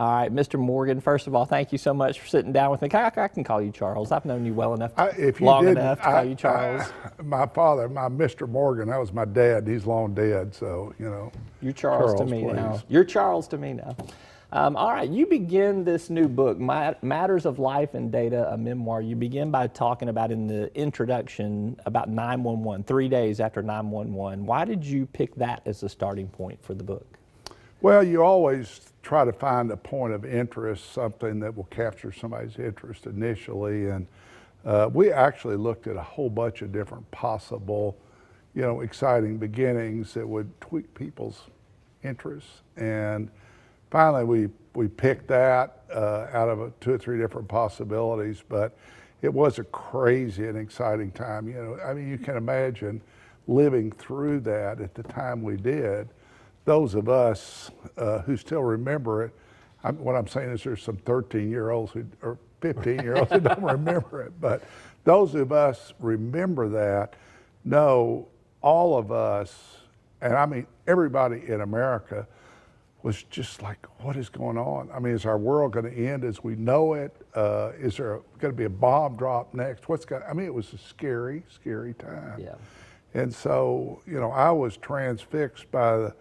All right, Mr. Morgan, first of all, thank you so much for sitting down with me. I can call you Charles. I've known you well enough, long enough to call you Charles. My father, my Mr. Morgan, that was my dad. He's long dead, so, you know. You're Charles to me now. You're Charles to me now. All right, you begin this new book, Matters of Life and Data, a memoir. You begin by talking about in the introduction about 911, 3 days after 911. Why did you pick that as the starting point for the book? Well, you always try to find a point of interest, something that will capture somebody's interest initially. And we actually looked at a whole bunch of different possible, you know, exciting beginnings that would tweak people's interests. And finally, we picked that out of 2 or 3 different possibilities. But it was a crazy and exciting time. You know, I mean, you can imagine living through that at the time we did. Those of us who still remember it, what I'm saying is there's some 13-year-olds or 15-year-olds who don't remember it, but those of us remember that, know all of us, and I mean everybody in America was just like, what is going on? I mean, is our world going to end as we know it? Is there going to be a bomb drop next? I mean, it was a scary, scary time. Yeah. And so, you know, I was transfixed by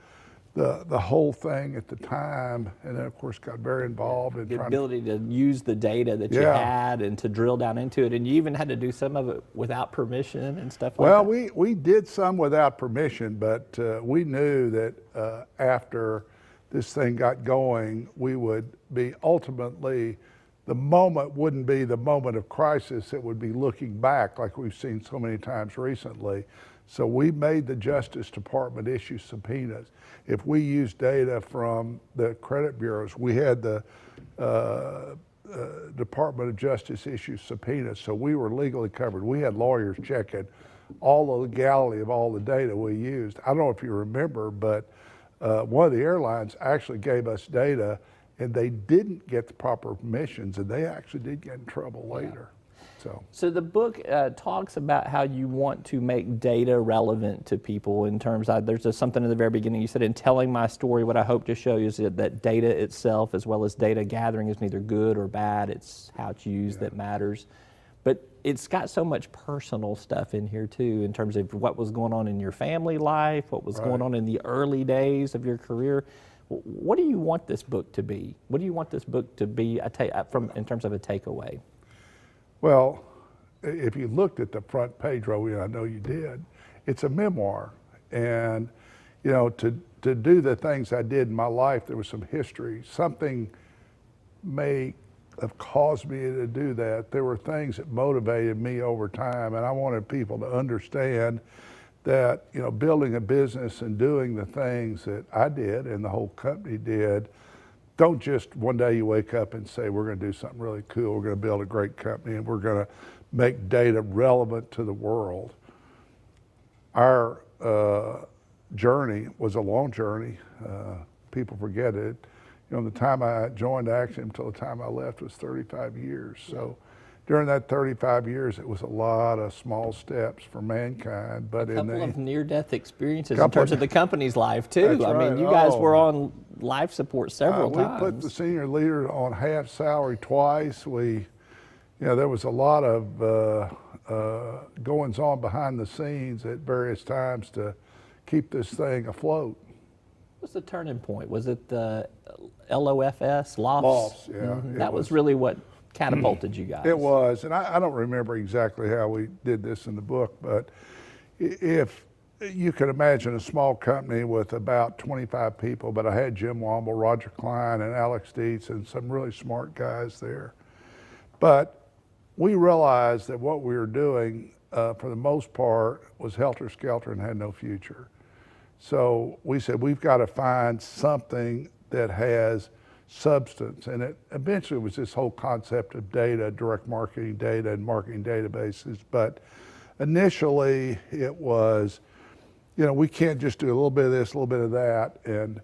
the whole thing at the time, and then of course got very involved in the ability to use the data that you had and to drill down into it, and you even had to do some of it without permission and stuff like that. Well, we did some without permission, but we knew that after this thing got going, we would be ultimately, the moment wouldn't be the moment of crisis, it would be looking back like we've seen so many times recently. So we made the Justice Department issue subpoenas. If we used data from the credit bureaus, we had the Department of Justice issue subpoenas, so we were legally covered. We had lawyers checking all the legality of all the data we used. I don't know if you remember, but one of the airlines actually gave us data and they didn't get the proper permissions, and they actually did get in trouble later. So the book talks about how you want to make data relevant to people in terms of, there's something in the very beginning, you said, in telling my story, what I hope to show you is that data itself, as well as data gathering, is neither good or bad, it's how it's used that matters. But it's got so much personal stuff in here too, in terms of what was going on in your family life, what was going on in the early days of your career. What do you want this book to be? What do you want this book to be in terms of a takeaway? Well, if you looked at the front page, Rowie, I know you did, it's a memoir. And, you know, to do the things I did in my life, there was some history. Something may have caused me to do that. There were things that motivated me over time, and I wanted people to understand that, you know, building a business and doing the things that I did and the whole company did, don't just one day you wake up and say, we're going to do something really cool, we're going to build a great company, and we're going to make data relevant to the world. Our journey was a long journey. People forget it. You know, the time I joined Axiom until the time I left was 35 years. So during that 35 years, it was a lot of small steps for mankind. But a couple of near-death experiences in terms of the company's life too. That's I right. mean, you guys were on life support several times. We put the senior leader on half salary twice. You know, there was a lot of goings on behind the scenes at various times to keep this thing afloat. What's the turning point? Was it the LOFS, lofts? Yeah. That was really what catapulted you guys. It was, and I don't remember exactly how we did this in the book, but if you could imagine a small company with about 25 people, but I had Jim Womble, Roger Klein, and Alex Dietz, and some really smart guys there. But we realized that what we were doing, for the most part, was helter-skelter and had no future. So we said, we've got to find something that has substance, and it eventually was this whole concept of data, direct marketing data and marketing databases. But initially it was, you know, we can't just do a little bit of this, a little bit of that, and,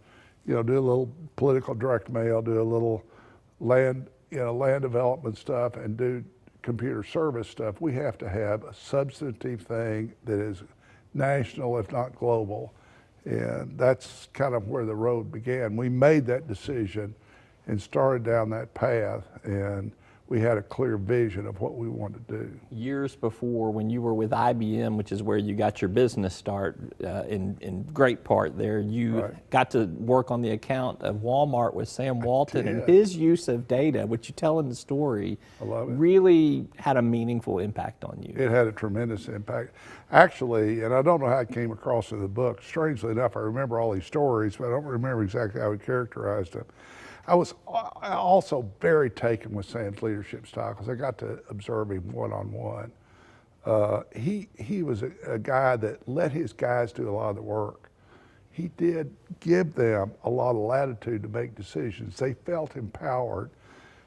you know, do a little political direct mail, do a little land development stuff, and do computer service stuff. We have to have a substantive thing that is national, if not global. And that's kind of where the road began. We made that decision and started down that path, and we had a clear vision of what we wanted to do. Years before, when you were with IBM, which is where you got your business start, in great part there, you got to work on the account of Walmart with Sam Walton, and his use of data, which you tell in the story, really had a meaningful impact on you. It had a tremendous impact. Actually, and I don't know how it came across in the book, strangely enough, I remember all these stories, but I don't remember exactly how he characterized them. I was also very taken with Sam's leadership style because I got to observe him one-on-one. He was a guy that let his guys do a lot of the work. He did give them a lot of latitude to make decisions. They felt empowered.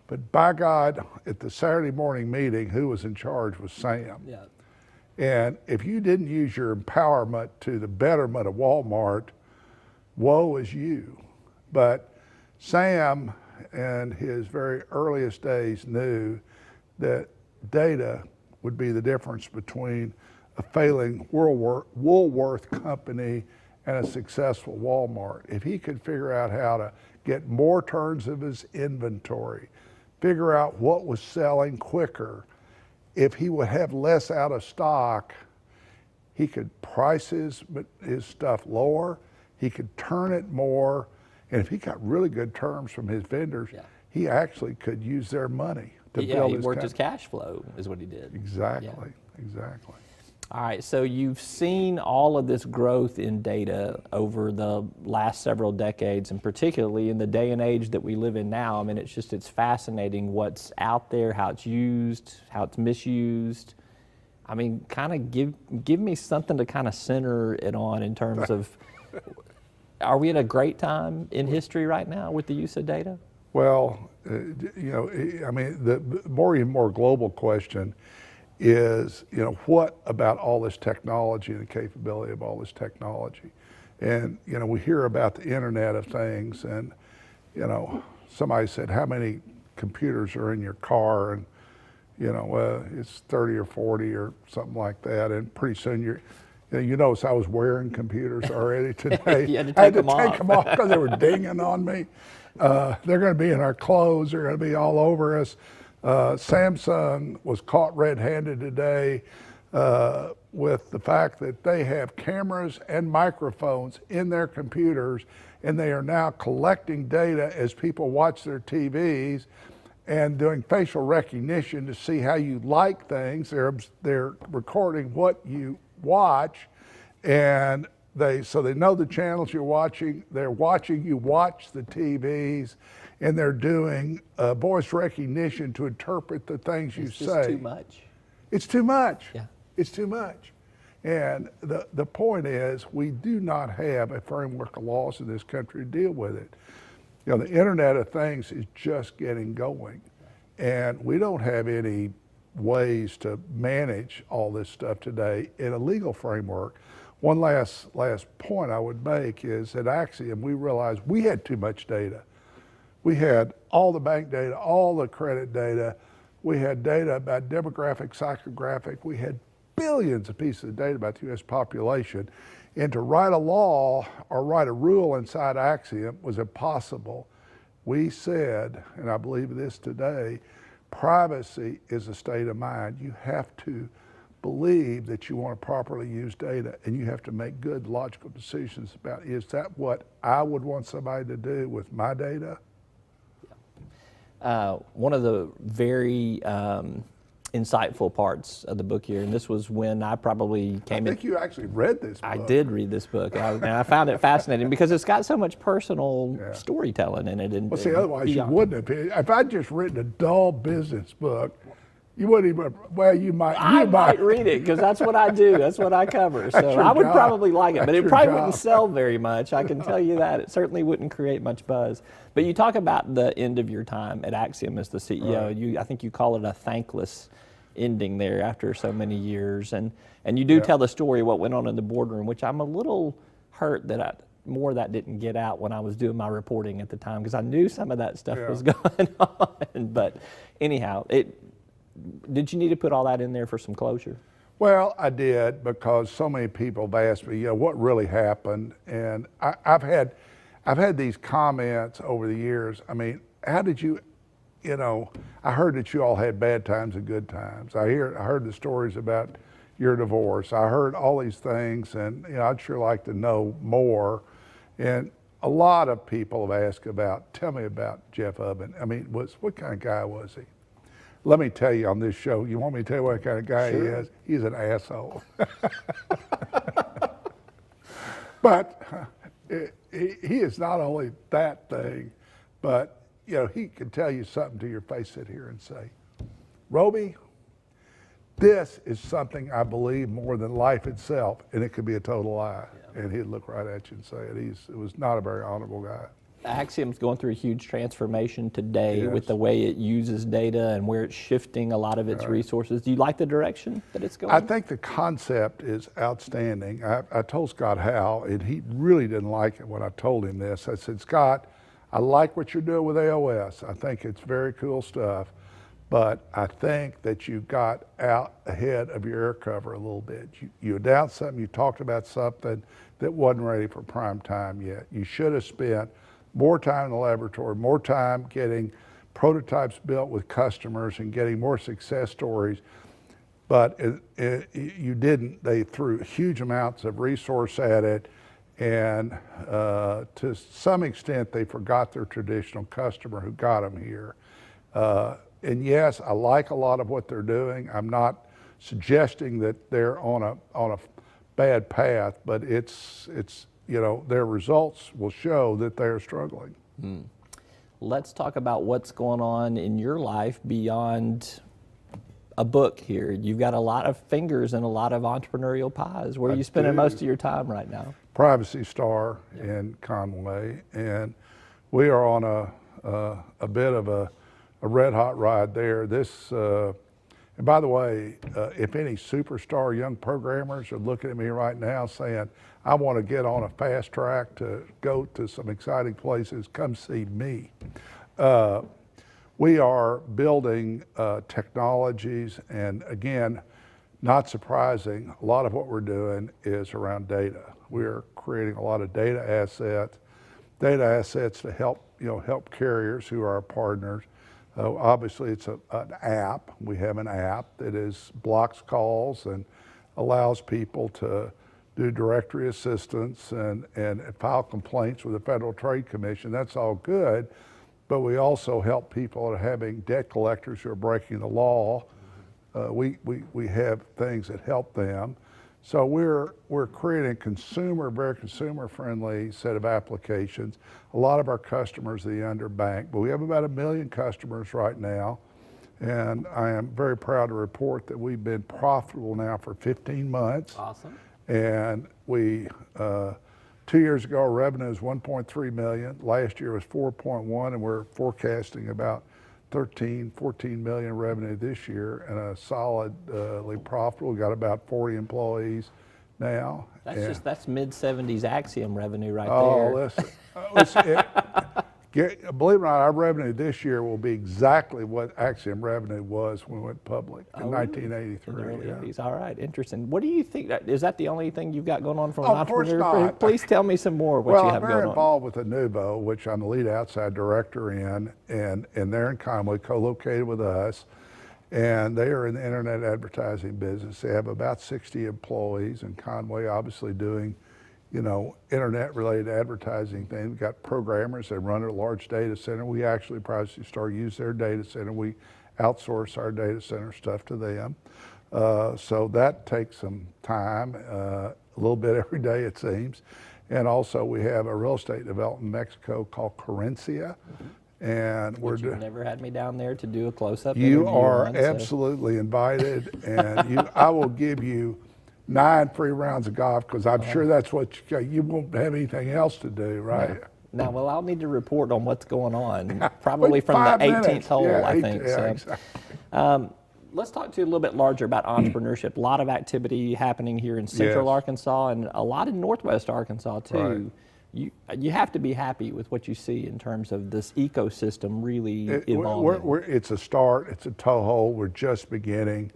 But by God, at the Saturday morning meeting, who was in charge was Sam. Yeah. And if you didn't use your empowerment to the betterment of Walmart, woe is you. But Sam, in his very earliest days, knew that data would be the difference between a failing Woolworth company and a successful Walmart. If he could figure out how to get more turns of his inventory, figure out what was selling quicker, if he would have less out of stock, he could price his stuff lower, he could turn it more, and if he got really good terms from his vendors, he actually could use their money to build his worked his cash flow is what he did. Exactly, exactly. All right, so you've seen all of this growth in data over the last several decades, and particularly in the day and age that we live in now. I mean, it's fascinating what's out there, how it's used, how it's misused. I mean, kind of give me something to kind of center it on in terms of, are we at a great time in history right now with the use of data? Well, you know, I mean, the more global question is, you know, what about all this technology and the capability of all this technology? And, you know, we hear about the Internet of Things, and, you know, somebody said, how many computers are in your car? And, you know, it's 30 or 40 or something like that. And pretty soon you notice I was wearing computers already today. You had to I had to take them off because they were dinging on me. They're going to be in our clothes. They're going to be all over us. Samsung was caught red-handed today with the fact that they have cameras and microphones in their computers, and they are now collecting data as people watch their TVs and doing facial recognition to see how you like things. They're recording what you watch, and so they know the channels you're watching. They're watching you watch the TVs, and they're doing voice recognition to interpret the things you say. It's just too much. It's too much. Yeah. It's too much. And the point is, we do not have a framework of laws in this country to deal with it. You know, the Internet of Things is just getting going, and we don't have any ways to manage all this stuff today in a legal framework. One last point I would make is at Axiom, we realized we had too much data. We had all the bank data, all the credit data. We had data about demographic, psychographic. We had billions of pieces of data about the US population. And to write a law or write a rule inside Axiom was impossible. We said, and I believe this today, privacy is a state of mind. You have to believe that you want to properly use data, and you have to make good logical decisions about, is that what I would want somebody to do with my data? One of the very insightful parts of the book here, and this was when I probably came in. I think you actually read this book. I did read this book, and I found it fascinating because it's got so much personal storytelling in it. And, well, see, otherwise you wouldn't have. If I'd just written a dull business book, you wouldn't even, well, you might. I might read it because that's what I do. That's what I cover. So I would probably like it, but it probably wouldn't sell very much. I can tell you that. It certainly wouldn't create much buzz. But you talk about the end of your time at Axiom as the CEO. Right. I think you call it a thankless ending there after so many years. And you do tell the story of what went on in the boardroom, which I'm a little hurt that more of that didn't get out when I was doing my reporting at the time, because I knew some of that stuff was going on. But anyhow, did you need to put all that in there for some closure? Well, I did, because so many people have asked me, what really happened? And I've had these comments over the years. I mean, how did you, I heard that you all had bad times and good times. I heard the stories about your divorce. I heard all these things, and I'd sure like to know more. And a lot of people have asked tell me about Jeff Ubben. I mean, what kind of guy was he? Let me tell you on this show, you want me to tell you what kind of guy he is? He's an asshole. But he is not only that thing, but he can tell you something to your face, sit here and say, Roby, this is something I believe more than life itself, and it could be a total lie. Yeah. And he'd look right at you and say it. It was not a very honorable guy. Axiom's going through a huge transformation today with the way it uses data and where it's shifting a lot of its resources. Do you like the direction that it's going? I think the concept is outstanding. I told Scott Howe, and he really didn't like it when I told him this. I said, Scott, I like what you're doing with AOS. I think it's very cool stuff, but I think that you got out ahead of your air cover a little bit. You announced something, you talked about something that wasn't ready for prime time yet. You should have spent more time in the laboratory, more time getting prototypes built with customers and getting more success stories, but you didn't. They threw huge amounts of resource at it, and to some extent they forgot their traditional customer who got them here. And yes, I like a lot of what they're doing. I'm not suggesting that they're on a bad path, but it's their results will show that they're struggling. Let's talk about what's going on in your life beyond a book here. You've got a lot of fingers and a lot of entrepreneurial pies. Where are you spending most of your time right now? Privacy Star in Conway, and we are on a bit of a red hot ride there. And by the way, if any superstar young programmers are looking at me right now saying, I want to get on a fast track to go to some exciting places, come see me. We are building technologies, and again, not surprising, a lot of what we're doing is around data. We're creating a lot of data assets to help carriers who are our partners. Obviously, it's an app. We have an app that blocks calls and allows people to do directory assistance and file complaints with the Federal Trade Commission. That's all good, but we also help people that are having debt collectors who are breaking the law. We have things that help them. So we're creating a very consumer-friendly set of applications. A lot of our customers are the underbanked, but we have about 1 million customers right now. And I am very proud to report that we've been profitable now for 15 months. Awesome. And 2 years ago, our revenue was 1.3 million. Last year was 4.1, and we're forecasting about 13, 14 million revenue this year, and a solidly profitable. We've got about 40 employees now. That's mid-70s Axiom revenue right there. Oh, listen, believe it or not, our revenue this year will be exactly what Axiom revenue was when we went public in 1983. In the early 80s. All right, interesting. What do you think? Is that the only thing you've got going on from an Of course entrepreneur? not. Please tell me some more of what you have going on. Well, I'm very involved with Anuvo, which I'm the lead outside director in, and they're in Conway, co-located with us. And they are in the internet advertising business. They have about 60 employees in Conway, obviously doing internet-related advertising things. We've got programmers that run a large data center. We actually Privacy Star use their data center. We outsource our data center stuff to them. So that takes some time, a little bit every day it seems. And also we have a real estate development in Mexico called Corencia. And you've never had me down there to do a close-up. You are absolutely invited, and I will give you 9 free rounds of golf, because I'm sure that's what you won't have anything else to do, right? No, well, I'll need to report on what's going on, probably from the 18th hole, I think. Exactly. Let's talk to you a little bit larger about entrepreneurship. A lot of activity happening here in Central Arkansas and a lot in Northwest Arkansas, too. Right. You have to be happy with what you see in terms of this ecosystem really evolving. It's a start, it's a toehold, we're just beginning.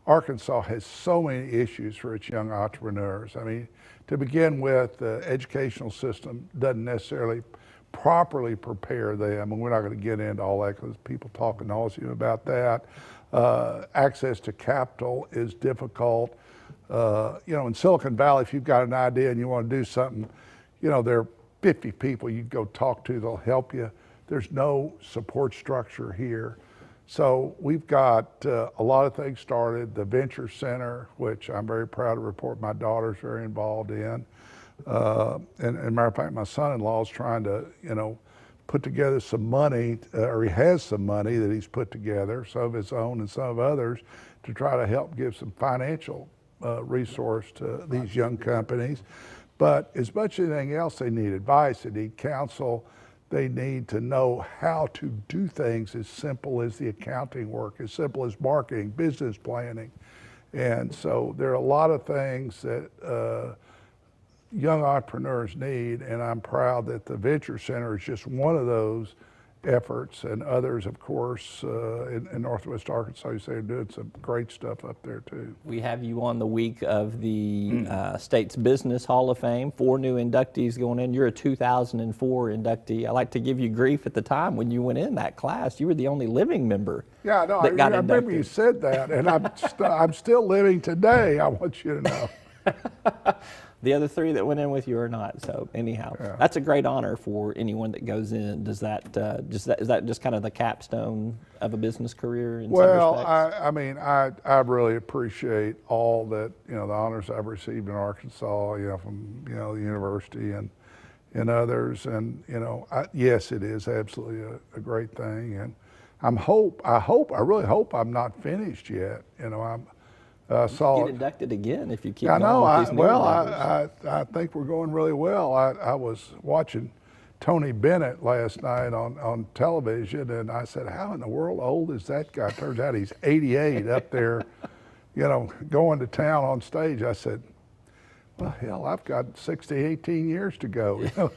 Arkansas has so many issues for its young entrepreneurs. I mean, to begin with, the educational system doesn't necessarily properly prepare them, and we're not going to get into all that because people talk ad nauseam about that. Access to capital is difficult. In Silicon Valley, if you've got an idea and you want to do something, there are 50 people you go talk to, they'll help you. There's no support structure here. So we've got a lot of things started. The Venture Center, which I'm very proud to report my daughter's very involved in. And matter of fact, my son-in-law is trying to, put together some money, or he has some money that he's put together, some of his own and some of others, to try to help give some financial resource to these young companies. But as much as anything else, they need advice, they need counsel, they need to know how to do things as simple as the accounting work, as simple as marketing, business planning. And so there are a lot of things that young entrepreneurs need, and I'm proud that the Venture Center is just one of those efforts, and others, of course, in Northwest Arkansas, you say, are doing some great stuff up there too. We have you on the week of the State's Business Hall of Fame, 4 new inductees going in. You're a 2004 inductee. I like to give you grief at the time when you went in that class. You were the only living member. Yeah, no, that got I remember you said that, and I'm still living today, I want you to know. The other 3 that went in with you are not. So anyhow, that's a great honor for anyone that goes in. Is that just kind of the capstone of a business career in some respects? I really appreciate all that, the honors I've received in Arkansas, from, the university and others. And, yes, it is absolutely a great thing. And I really hope I'm not finished yet. Get inducted again if you keep going with these new I think we're going really well. I was watching Tony Bennett last night on television, and I said, how in the world old is that guy? Turns out he's 88 up there, going to town on stage. I said, well, hell, I've got 18 years to go.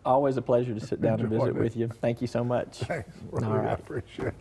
Always a pleasure to sit down and visit with you. Thank you so much. Thanks. Really, I appreciate it.